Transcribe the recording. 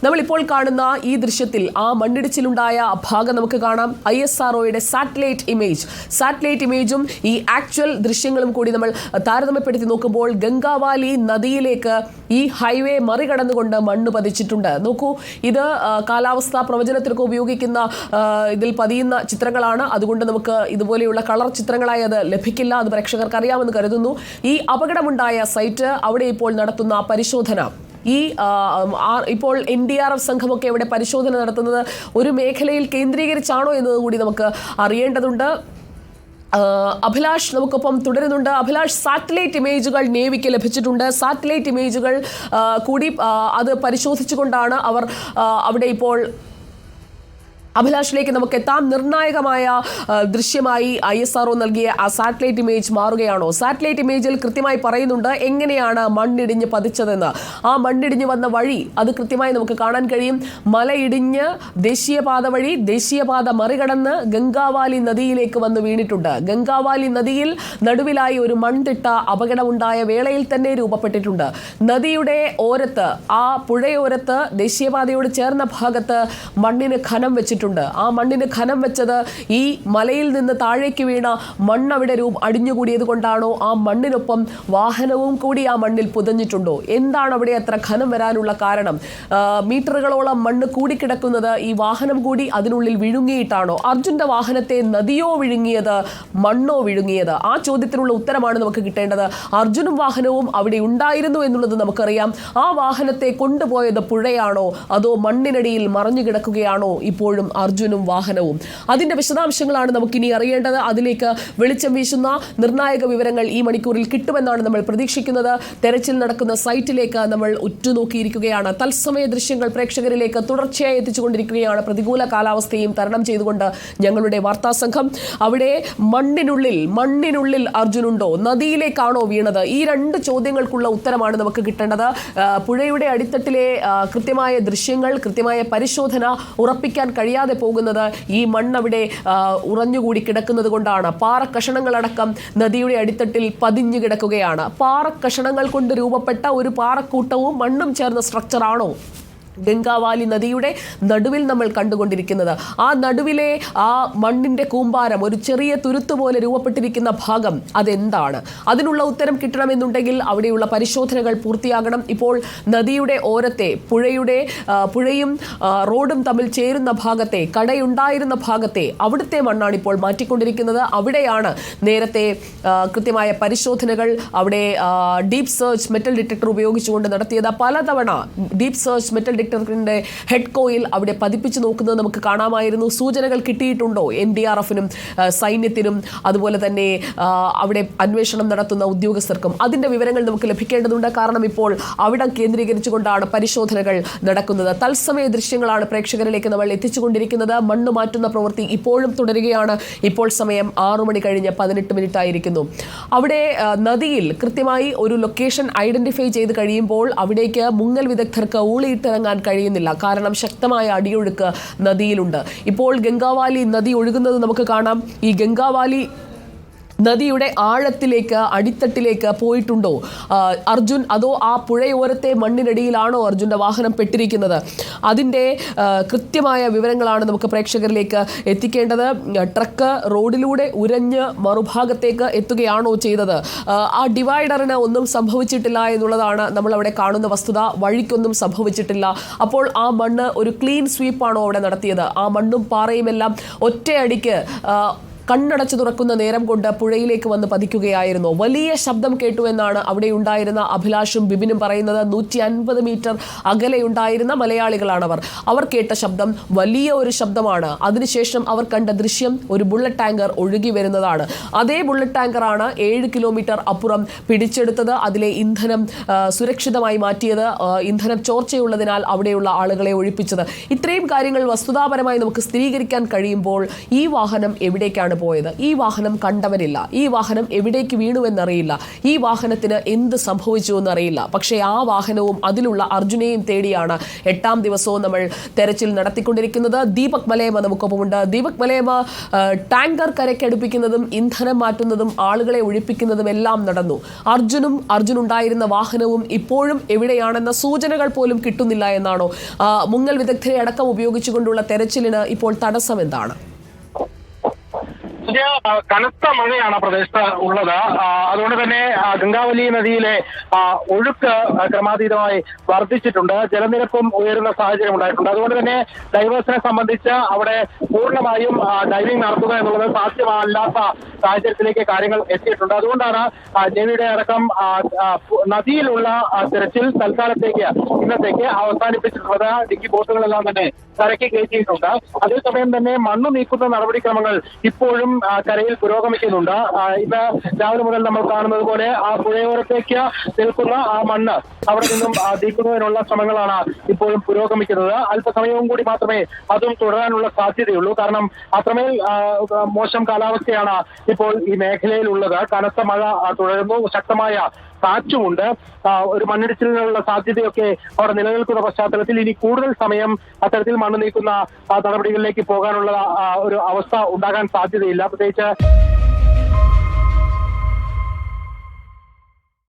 നമ്മളിപ്പോൾ കാണുന്ന ഈ ദൃശ്യത്തിൽ ആ മണ്ണിടിച്ചിലുണ്ടായ ഭാഗം നമുക്ക് കാണാം. ISROയുടെ സാറ്റലൈറ്റ് ഇമേജും ഈ ആക്ച്വൽ ദൃശ്യങ്ങളും കൂടി നമ്മൾ താരതമ്യപ്പെടുത്തി നോക്കുമ്പോൾ ഗംഗാവാലി നദിയിലേക്ക് ഈ ഹൈവേ മറികടന്നുകൊണ്ട് മണ്ണ് പതിച്ചിട്ടുണ്ട്. നോക്കൂ, ഇത് കാലാവസ്ഥാ പ്രവചനത്തിനൊക്കെ ഉപയോഗിക്കുന്ന ഇതിൽ പതിയുന്ന ചിത്രങ്ങളാണ്. അതുകൊണ്ട് നമുക്ക് ഇതുപോലെയുള്ള കളർ ചിത്രങ്ങളായി അത് ലഭിക്കില്ല. അത് പ്രേക്ഷകർക്ക് അറിയാമെന്ന് കരുതുന്നു. ഈ അപകടമുണ്ടായ സൈറ്റ് അവിടെ ഇപ്പോൾ നടത്തുന്ന പരിശോധന, ഇപ്പോൾ NDRF സംഘമൊക്കെ ഇവിടെ പരിശോധന നടത്തുന്നത് ഒരു മേഖലയിൽ കേന്ദ്രീകരിച്ചാണോ എന്നതുകൂടി നമുക്ക് അറിയേണ്ടതുണ്ട്. അഭിലാഷ് നമുക്കൊപ്പം തുടരുന്നുണ്ട്. അഭിലാഷ്, സാറ്റലൈറ്റ് ഇമേജുകൾ നേവിക്ക് ലഭിച്ചിട്ടുണ്ട്. സാറ്റലൈറ്റ് ഇമേജുകൾ കൂടി അത് പരിശോധിച്ചുകൊണ്ടാണ് അവർ അവിടെ ഇപ്പോൾ അഭിലാഷിലേക്ക് നമുക്ക് എത്താം. നിർണായകമായ ദൃശ്യമായി ISRO നൽകിയ ആ സാറ്റലൈറ്റ് ഇമേജ് മാറുകയാണോ? സാറ്റലൈറ്റ് ഇമേജിൽ കൃത്യമായി പറയുന്നുണ്ട് എങ്ങനെയാണ് മണ്ണിടിഞ്ഞ് പതിച്ചതെന്ന്. ആ മണ്ണിടിഞ്ഞ് വന്ന വഴി അത് കൃത്യമായി നമുക്ക് കാണാൻ കഴിയും. മലയിടിഞ്ഞ് ദേശീയപാത വഴി ദേശീയപാത മറികടന്ന് ഗംഗാവാലി നദിയിലേക്ക് വന്ന് വീണിട്ടുണ്ട്. ഗംഗാവാലി നദിയിൽ നടുവിലായി ഒരു മൺതിട്ട അപകടമുണ്ടായ വേളയിൽ തന്നെ രൂപപ്പെട്ടിട്ടുണ്ട്. നദിയുടെ ഓരത്ത്, ആ പുഴയോരത്ത് ദേശീയപാതയോട് ചേർന്ന ഭാഗത്ത് മണ്ണിന് ഖനം വെച്ചിട്ടുണ്ട്. ആ മണ്ണിന് ഖനം വെച്ചത് ഈ മലയിൽ നിന്ന് താഴേക്ക് വീണ മണ്ണ് അവിടെ അടിഞ്ഞുകൂടിയത് കൊണ്ടാണോ? ആ മണ്ണിനൊപ്പം വാഹനവും കൂടി ആ മണ്ണിൽ പുതഞ്ഞിട്ടുണ്ടോ? എന്താണ് അവിടെ അത്ര ഖനം വരാനുള്ള കാരണം? മീറ്ററുകളോളം മണ്ണ് കൂടിക്കിടക്കുന്നത് ഈ വാഹനം കൂടി അതിനുള്ളിൽ വിഴുങ്ങിയിട്ടാണോ? അർജുന്റെ വാഹനത്തെ നദിയോ വിഴുങ്ങിയത്, മണ്ണോ വിഴുങ്ങിയത്? ആ ചോദ്യത്തിനുള്ള ഉത്തരമാണ് നമുക്ക് കിട്ടേണ്ടത്. അർജുനും വാഹനവും അവിടെ ഉണ്ടായിരുന്നു എന്നുള്ളത് നമുക്കറിയാം. ആ വാഹനത്തെ കൊണ്ടുപോയത് പുഴയാണോ അതോ മണ്ണിനടിയിൽ മറഞ്ഞു കിടക്കുകയാണോ ഇപ്പോഴും അർജുനും വാഹനവും? അതിന്റെ വിശദാംശങ്ങളാണ് നമുക്കിനി അറിയേണ്ടത്. അതിലേക്ക് വെളിച്ചം വീശുന്ന നിർണായക വിവരങ്ങൾ ഈ മണിക്കൂറിൽ കിട്ടുമെന്നാണ് നമ്മൾ പ്രതീക്ഷിക്കുന്നത്. തെരച്ചിൽ നടക്കുന്ന സൈറ്റിലേക്ക് നമ്മൾ ഉറ്റുനോക്കിയിരിക്കുകയാണ്. തത്സമയ ദൃശ്യങ്ങൾ പ്രേക്ഷകരിലേക്ക് തുടർച്ചയായി എത്തിച്ചുകൊണ്ടിരിക്കുകയാണ്. പ്രതികൂല കാലാവസ്ഥയും തരണം ചെയ്തുകൊണ്ട് ഞങ്ങളുടെ വാർത്താ സംഘം. അവിടെ മണ്ണിനുള്ളിൽ അർജുനുണ്ടോ? നദിയിലേക്കാണോ വീണത്? ഈ രണ്ട് ചോദ്യങ്ങൾക്കുള്ള ഉത്തരമാണ് നമുക്ക് കിട്ടേണ്ടത്. പുഴയുടെ അടിത്തട്ടിലെ കൃത്യമായ ദൃശ്യങ്ങൾ, കൃത്യമായ പരിശോധന ഉറപ്പിക്കാൻ കഴിയാതെ പോകുന്നത് ഈ മണ്ണവിടെ ഉറഞ്ഞുകൂടി കിടക്കുന്നത് കൊണ്ടാണ്. പാറക്കഷണങ്ങളടക്കം നദിയുടെ അടിത്തട്ടിൽ പതിഞ്ഞു കിടക്കുകയാണ്. പാറക്കഷണങ്ങൾ കൊണ്ട് രൂപപ്പെട്ട ഒരു പാറക്കൂട്ടവും മണ്ണും ചേർന്ന സ്ട്രക്ചറാണോ ഗംഗാവാലി നദിയുടെ നടുവിൽ നമ്മൾ കണ്ടുകൊണ്ടിരിക്കുന്നത്? ആ നടുവിലെ ആ മണ്ണിന്റെ കൂമ്പാരം, ഒരു ചെറിയ തുരുത്ത് പോലെ രൂപപ്പെട്ടിരിക്കുന്ന ഭാഗം, അതെന്താണ്? അതിനുള്ള ഉത്തരം കിട്ടണമെന്നുണ്ടെങ്കിൽ അവിടെയുള്ള പരിശോധനകൾ പൂർത്തിയാകണം. ഇപ്പോൾ നദിയുടെ ഓരത്തെ പുഴയും റോഡും തമ്മിൽ ചേരുന്ന ഭാഗത്തെ, കടയുണ്ടായിരുന്ന ഭാഗത്തെ, അവിടുത്തെ മണ്ണാണ് ഇപ്പോൾ മാറ്റിക്കൊണ്ടിരിക്കുന്നത്. അവിടെയാണ് നേരത്തെ കൃത്യമായ പരിശോധനകൾ അവിടെ ഡീപ് സെർച്ച് മെറ്റൽ ഡിറ്റക്ടർ ഉപയോഗിച്ചുകൊണ്ട് നടത്തിയത്. പലതവണ ഡീപ് സെർച്ച് മെറ്റൽ ഡിറ്റക്ടറിന്റെ ഹെഡ് കോയിൽ അവിടെ പതിപ്പിച്ച് നോക്കുന്നത് നമുക്ക് കാണാമായിരുന്നു. സൂചനകൾ കിട്ടിയിട്ടുണ്ടോ NDRFനും സൈന്യത്തിനും അതുപോലെ തന്നെ അവിടെ അന്വേഷണം നടത്തുന്ന ഉദ്യോഗസ്ഥർക്കും? അതിന്റെ വിവരങ്ങൾ നമുക്ക് ലഭിക്കേണ്ടതുണ്ട്. കാരണം ഇപ്പോൾ അവിടം കേന്ദ്രീകരിച്ചുകൊണ്ടാണ് പരിശോധനകൾ നടക്കുന്നത്. തത്സമയ ദൃശ്യങ്ങളാണ് പ്രേക്ഷകരിലേക്ക് നമ്മൾ എത്തിച്ചുകൊണ്ടിരിക്കുന്നത്. മണ്ണ് മാറ്റുന്ന പ്രവൃത്തി ഇപ്പോഴും തുടരുകയാണ്. ഇപ്പോൾ സമയം 6 മണി കഴിഞ്ഞ് 18 മിനിറ്റ് ആയിരിക്കുന്നു. അവിടെ നദിയിൽ കൃത്യമായി ഒരു ലൊക്കേഷൻ ഐഡന്റിഫൈ ചെയ്ത് കഴിയുമ്പോൾ അവിടേക്ക് മുങ്ങൽ വിദഗ്ധർക്ക് ഊളിയിട്ടിറങ്ങാൻ കഴിയുന്നില്ല. കാരണം ശക്തമായ അടിയൊഴുക്ക് നദിയിലുണ്ട്. ഇപ്പോൾ ഗംഗാവാലി നദി ഒഴുകുന്നത് നമുക്ക് കാണാം. ഈ ഗംഗാവാലി നദിയുടെ ആഴത്തിലേക്ക്, അടിത്തട്ടിലേക്ക് പോയിട്ടുണ്ടോ അർജുൻ? അതോ ആ പുഴയോരത്തെ മണ്ണിനടിയിലാണോ അർജുൻ്റെ വാഹനം പെട്ടിരിക്കുന്നത്? അതിൻ്റെ കൃത്യമായ വിവരങ്ങളാണ് നമുക്ക് പ്രേക്ഷകരിലേക്ക് എത്തിക്കേണ്ടത്. ട്രക്ക് റോഡിലൂടെ ഉരഞ്ഞ് മറുഭാഗത്തേക്ക് എത്തുകയാണോ ചെയ്തത്? ആ ഡിവൈഡറിന് ഒന്നും സംഭവിച്ചിട്ടില്ല എന്നുള്ളതാണ് നമ്മളവിടെ കാണുന്ന വസ്തുത. വഴിക്കൊന്നും സംഭവിച്ചിട്ടില്ല. അപ്പോൾ ആ മണ്ണ് ഒരു ക്ലീൻ സ്വീപ്പാണോ അവിടെ നടത്തിയത്? ആ മണ്ണും പാറയുമെല്ലാം ഒറ്റയടിക്ക് കണ്ണടച്ചു തുറക്കുന്ന നേരം കൊണ്ട് പുഴയിലേക്ക് വന്ന് പതിക്കുകയായിരുന്നു. വലിയ ശബ്ദം കേട്ടു എന്നാണ് അവിടെ ഉണ്ടായിരുന്ന അഭിലാഷും ബിബിനും പറയുന്നത്. 150 മീറ്റർ അകലെയുണ്ടായിരുന്ന മലയാളികളാണവർ. അവർ കേട്ട ശബ്ദം വലിയ ഒരു ശബ്ദമാണ്. അതിനുശേഷം അവർ കണ്ട ദൃശ്യം ഒരു ബുള്ളറ്റ് ടാങ്കർ ഒഴുകി വരുന്നതാണ്. അതേ ബുള്ളറ്റ് ടാങ്കറാണ് 7 കിലോമീറ്റർ അപ്പുറം പിടിച്ചെടുത്തത്. അതിലെ ഇന്ധനം സുരക്ഷിതമായി മാറ്റിയത്, ഇന്ധനം ചോർച്ചയുള്ളതിനാൽ അവിടെയുള്ള ആളുകളെ ഒഴിപ്പിച്ചത്. ഇത്രയും കാര്യങ്ങൾ വസ്തുതാപരമായി നമുക്ക് സ്ഥിരീകരിക്കാൻ കഴിയുമ്പോൾ ഈ വാഹനം എവിടേക്കാണ് വാഹനത്തിലാണ് പോയത്. ഈ വാഹനം കണ്ടവരില്ല, ഈ വാഹനം എവിടേക്ക് വീണുവെന്നറിയില്ല, ഈ വാഹനത്തിന് എന്ത് സംഭവിച്ചു എന്നറിയില്ല. പക്ഷേ ആ വാഹനവും അതിലുള്ള അർജുനെയും തേടിയാണ് 8ാം ദിവസവും നമ്മൾ തെരച്ചിൽ നടത്തിക്കൊണ്ടിരിക്കുന്നത്. ദീപക് മലയമ്മ നമുക്കൊപ്പമുണ്ട്. ദീപക് മലയമ്മ, ടാങ്കർ കരയ്ക്കടുപ്പിക്കുന്നതും ഇന്ധനം മാറ്റുന്നതും ആളുകളെ ഒഴിപ്പിക്കുന്നതും എല്ലാം നടന്നു. അർജുനുണ്ടായിരുന്ന വാഹനവും ഇപ്പോഴും എവിടെയാണെന്ന സൂചനകൾ പോലും കിട്ടുന്നില്ല എന്നാണോ? മുങ്ങൽ വിദഗ്ധരെ അടക്കം ഉപയോഗിച്ചുകൊണ്ടുള്ള തെരച്ചിലിന് ഇപ്പോൾ തടസ്സം എന്താണ്? കനത്ത മഴയാണ് പ്രദേശത്ത് ഉള്ളത്. അതുകൊണ്ട് തന്നെ ഗംഗാവലി നദിയിലെ ഒഴുക്ക് ക്രമാതീതമായി വർദ്ധിച്ചിട്ടുണ്ട്. ജലനിരപ്പും ഉയരുന്ന സാഹചര്യം ഉണ്ടായിട്ടുണ്ട്. അതുകൊണ്ട് തന്നെ ഡൈവേഴ്സിനെ സംബന്ധിച്ച് അവിടെ പൂർണ്ണമായും ഡൈവിംഗ് നടത്തുക എന്നുള്ളത് സാധ്യമല്ലാത്ത സാഹചര്യത്തിലേക്ക് കാര്യങ്ങൾ എത്തിയിട്ടുണ്ട്. അതുകൊണ്ടാണ് നേവിയുടെ അടക്കം നദിയിലുള്ള തെരച്ചിൽ തൽക്കാലത്തേക്ക് ഇന്നത്തേക്ക് അവസാനിപ്പിച്ചിട്ടുള്ളത്. ഡിക്കി ബോട്ടുകളെല്ലാം തന്നെ കരയ്ക്ക് കയറ്റിയിട്ടുണ്ട്. അതേസമയം തന്നെ മണ്ണ് നീക്കുന്ന നടപടിക്രമങ്ങൾ ഇപ്പോഴും കരയിൽ പുരോഗമിക്കുന്നുണ്ട്. ഇന്ന് രാവിലെ മുതൽ നമ്മൾ കാണുന്നത് പോലെ ആ പുഴയോരത്തേക്ക് നിൽക്കുന്ന ആ മണ്ണ് അവിടെ നിന്നും നീക്കുന്നതിനുള്ള ശ്രമങ്ങളാണ് ഇപ്പോഴും പുരോഗമിക്കുന്നത്. അല്പസമയവും കൂടി മാത്രമേ അതും തുടരാനുള്ള സാധ്യതയുള്ളൂ. കാരണം അത്രമേൽ മോശം കാലാവസ്ഥയാണ് ഇപ്പോൾ ഈ മേഖലയിൽ ഉള്ളത്. കനത്ത മഴ തുടരുന്നു, ശക്തമായ കാറ്റുമുണ്ട്. ഒരു മണ്ണിടിച്ചിലിനുള്ള സാധ്യതയൊക്കെ അവിടെ നിലനിൽക്കുന്ന പശ്ചാത്തലത്തിൽ ഇനി കൂടുതൽ സമയം അത്തരത്തിൽ മണ്ണ് നീക്കുന്ന നടപടികളിലേക്ക് പോകാനുള്ള ഒരു അവസ്ഥ ഉണ്ടാകാൻ സാധ്യതയില്ല. പ്രത്യേകിച്ച്